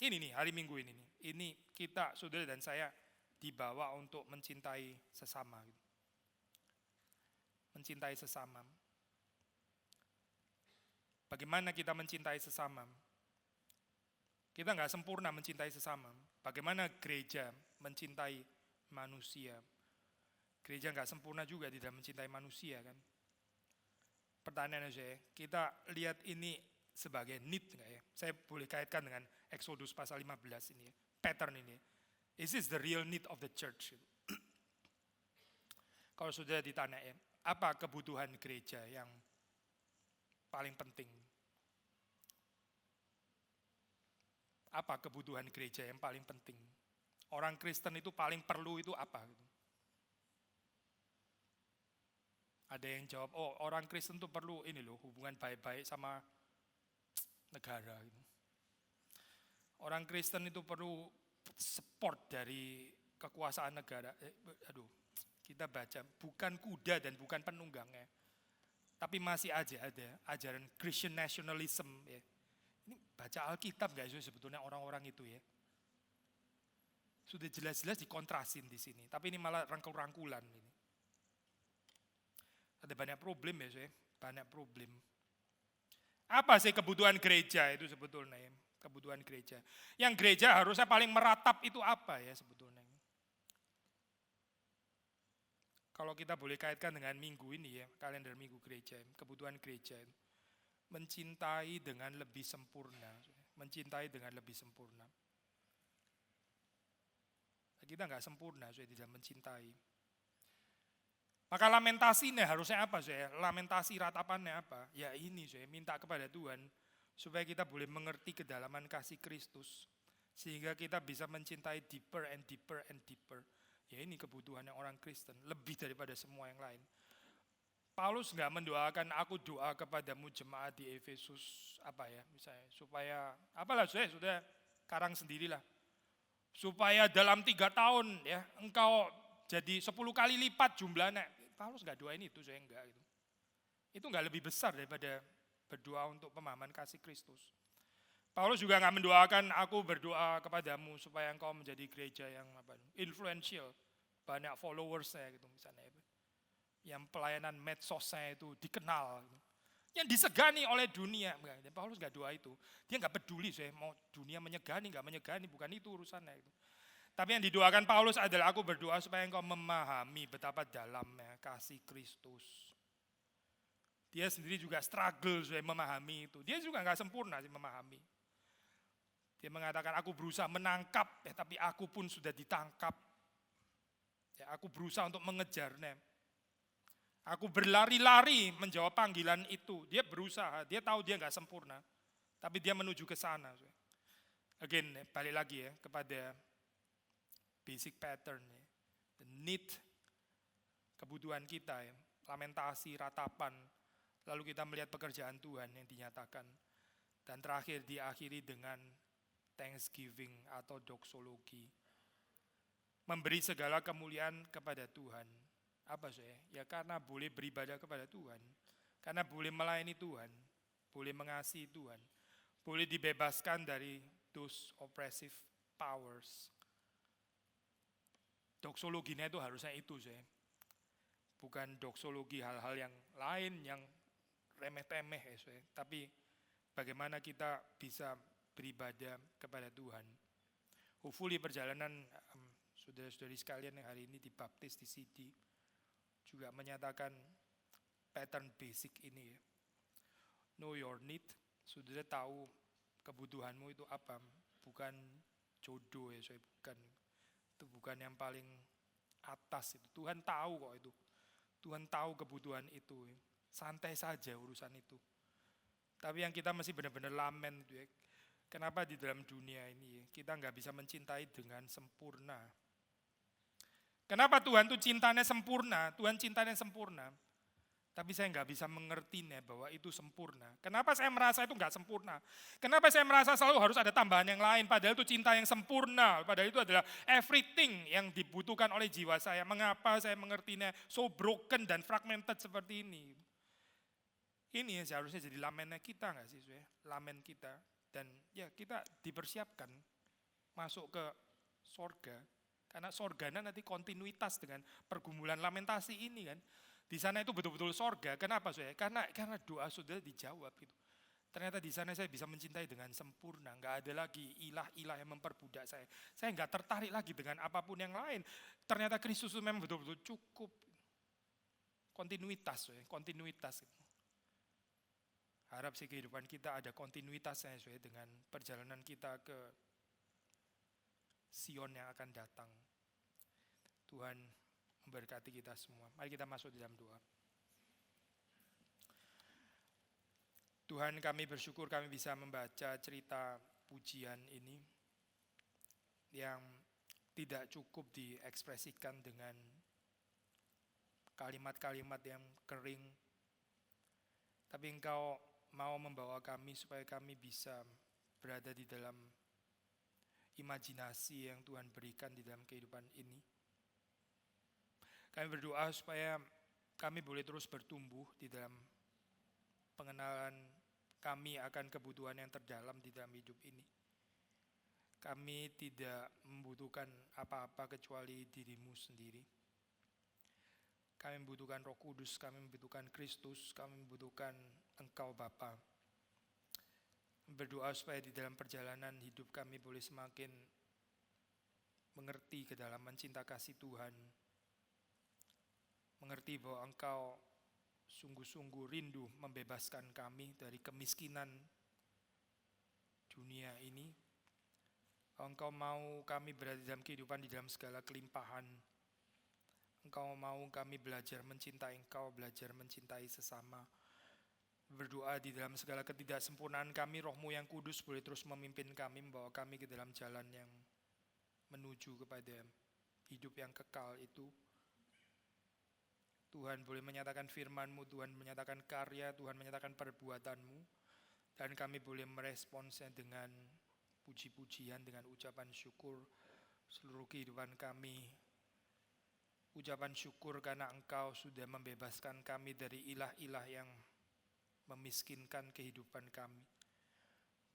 ini nih hari Minggu ini nih, ini kita saudara dan saya dibawa untuk mencintai sesama. Gitu. Mencintai sesama. Bagaimana kita mencintai sesama? Kita nggak sempurna mencintai sesama. Bagaimana gereja mencintai manusia? Gereja nggak sempurna juga di dalam mencintai manusia kan. Pertanyaannya saya, kita lihat ini sebagai need nggak ya? Saya boleh kaitkan dengan Exodus pasal 15 ini ya, pattern ini. Is this the real need of the church? Kalau sudah ditanya ya, apa kebutuhan gereja yang paling penting? Apa kebutuhan gereja yang paling penting? Orang Kristen itu paling perlu itu apa? Ada yang jawab, oh orang Kristen itu perlu ini loh, hubungan baik-baik sama negara. Gitu. Orang Kristen itu perlu support dari kekuasaan negara. Kita baca, bukan kuda dan bukan penunggangnya. Tapi masih aja ada ajaran Christian nationalism. Ya. Ini baca Alkitab gak sih sebetulnya orang-orang itu ya. Sudah jelas-jelas dikontrasin di sini. Tapi ini malah rangkul-rangkulan ini. Ada banyak problem ya, banyak problem. Apa sih kebutuhan gereja itu sebetulnya? Ya? Kebutuhan gereja. Yang gereja harusnya paling meratap itu apa ya sebetulnya? Kalau kita boleh kaitkan dengan minggu ini ya, kalender minggu gereja, kebutuhan gereja. Mencintai dengan lebih sempurna. Mencintai dengan lebih sempurna. Kita nggak sempurna di dalam mencintai. Maka lamentasinya harusnya apa saya? Lamentasi ratapannya apa? Ya ini saya minta kepada Tuhan supaya kita boleh mengerti kedalaman kasih Kristus sehingga kita bisa mencintai deeper and deeper and deeper. Ya ini kebutuhannya orang Kristen lebih daripada semua yang lain. Paulus nggak mendoakan aku doa kepadamu jemaat di Efesus apa ya misalnya supaya apalah saya sudah karang sendirilah supaya dalam 3 tahun ya engkau jadi 10 kali lipat jumlahnya. Paulus nggak doain itu, saya enggak gitu. Itu nggak lebih besar daripada berdoa untuk pemahaman kasih Kristus. Paulus juga nggak mendoakan aku berdoa kepadamu supaya engkau menjadi gereja yang influential, banyak followersnya gitu misalnya. Yang pelayanan medsosnya itu dikenal. Gitu. yang disegani oleh dunia. Paulus nggak doa itu, dia nggak peduli saya mau dunia menyegani nggak menyegani, bukan itu urusannya itu. Tapi yang didoakan Paulus adalah aku berdoa supaya engkau memahami betapa dalamnya kasih Kristus. Dia sendiri juga struggle supaya memahami itu. Dia juga nggak sempurna sih memahami. Dia mengatakan aku berusaha menangkap, tapi aku pun sudah ditangkap. Ya, aku berusaha untuk mengejarnya. Aku berlari-lari menjawab panggilan itu. Dia berusaha, dia tahu dia nggak sempurna, tapi dia menuju ke sana. Again, balik lagi ya kepada basic pattern, ya. The need, kebutuhan kita, ya. Lamentasi, ratapan, lalu kita melihat pekerjaan Tuhan yang dinyatakan, dan terakhir diakhiri dengan thanksgiving atau doksologi, memberi segala kemuliaan kepada Tuhan. Apa saya? Ya karena boleh beribadah kepada Tuhan, karena boleh melayani Tuhan, boleh mengasihi Tuhan, boleh dibebaskan dari those oppressive powers. Doksologinya itu harusnya itu saya. Bukan doksologi hal-hal yang lain yang remeh-temeh ya saya. Tapi bagaimana kita bisa beribadah kepada Tuhan. Hopefully perjalanan saudara-saudari sekalian yang hari ini dibaptis di CD juga menyatakan pattern basic ini ya. Know your need, saudara tahu kebutuhanmu itu apa, bukan jodoh ya, saya bukan. Itu bukan yang paling atas itu. Tuhan tahu kok itu. Tuhan tahu kebutuhan itu. Ya. Santai saja urusan itu. Tapi yang kita masih benar-benar lamen itu ya. Kenapa di dalam dunia ini ya, kita nggak bisa mencintai dengan sempurna. Kenapa Tuhan tuh cintanya sempurna? Tuhan cintanya sempurna. Tapi saya nggak bisa mengertinya bahwa itu sempurna. Kenapa saya merasa itu nggak sempurna? Kenapa saya merasa selalu harus ada tambahan yang lain? Padahal itu cinta yang sempurna. Padahal itu adalah everything yang dibutuhkan oleh jiwa saya. Mengapa saya mengertinya so broken dan fragmented seperti ini? Ini yang seharusnya jadi lamennya kita nggak sih? Lamen kita. Dan ya kita dipersiapkan masuk ke sorga. Karena sorganya nanti kontinuitas dengan pergumulan lamentasi ini kan. Di sana itu betul-betul sorga. Kenapa saudara? Karena doa saudara dijawab gitu. Ternyata di sana saya bisa mencintai dengan sempurna. Nggak ada lagi ilah-ilah yang memperbudak saya. Saya nggak tertarik lagi dengan apapun yang lain. Ternyata Kristus itu memang betul-betul cukup. Kontinuitas, kontinuitas. Harap sih kehidupan kita ada kontinuitasnya dengan perjalanan kita ke Sion yang akan datang. Tuhan memberkati kita semua. Mari kita masuk di dalam doa. Tuhan, kami bersyukur kami bisa membaca cerita pujian ini yang tidak cukup diekspresikan dengan kalimat-kalimat yang kering. Tapi Engkau mau membawa kami supaya kami bisa berada di dalam imajinasi yang Tuhan berikan di dalam kehidupan ini. Kami berdoa supaya kami boleh terus bertumbuh di dalam pengenalan kami akan kebutuhan yang terdalam di dalam hidup ini. Kami tidak membutuhkan apa-apa kecuali diri-Mu sendiri. Kami membutuhkan Roh Kudus, kami membutuhkan Kristus, kami membutuhkan Engkau Bapa. Berdoa supaya di dalam perjalanan hidup kami boleh semakin mengerti kedalaman cinta kasih Tuhan. Mengerti bahwa Engkau sungguh-sungguh rindu membebaskan kami dari kemiskinan dunia ini. Engkau mau kami berada dalam kehidupan di dalam segala kelimpahan. Engkau mau kami belajar mencintai Engkau, belajar mencintai sesama. Berdoa di dalam segala ketidaksempurnaan kami, Roh-Mu yang kudus boleh terus memimpin kami, membawa kami ke dalam jalan yang menuju kepada hidup yang kekal itu. Tuhan boleh menyatakan firman-Mu, Tuhan menyatakan karya, Tuhan menyatakan perbuatan-Mu. Dan kami boleh meresponsnya dengan puji-pujian, dengan ucapan syukur seluruh kehidupan kami. Ucapan syukur karena Engkau sudah membebaskan kami dari ilah-ilah yang memiskinkan kehidupan kami.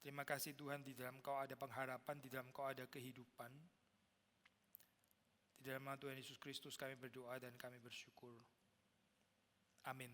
Terima kasih Tuhan, di dalam Engkau ada pengharapan, di dalam Engkau ada kehidupan. Di dalam nama Tuhan Yesus Kristus kami berdoa dan kami bersyukur. Amin.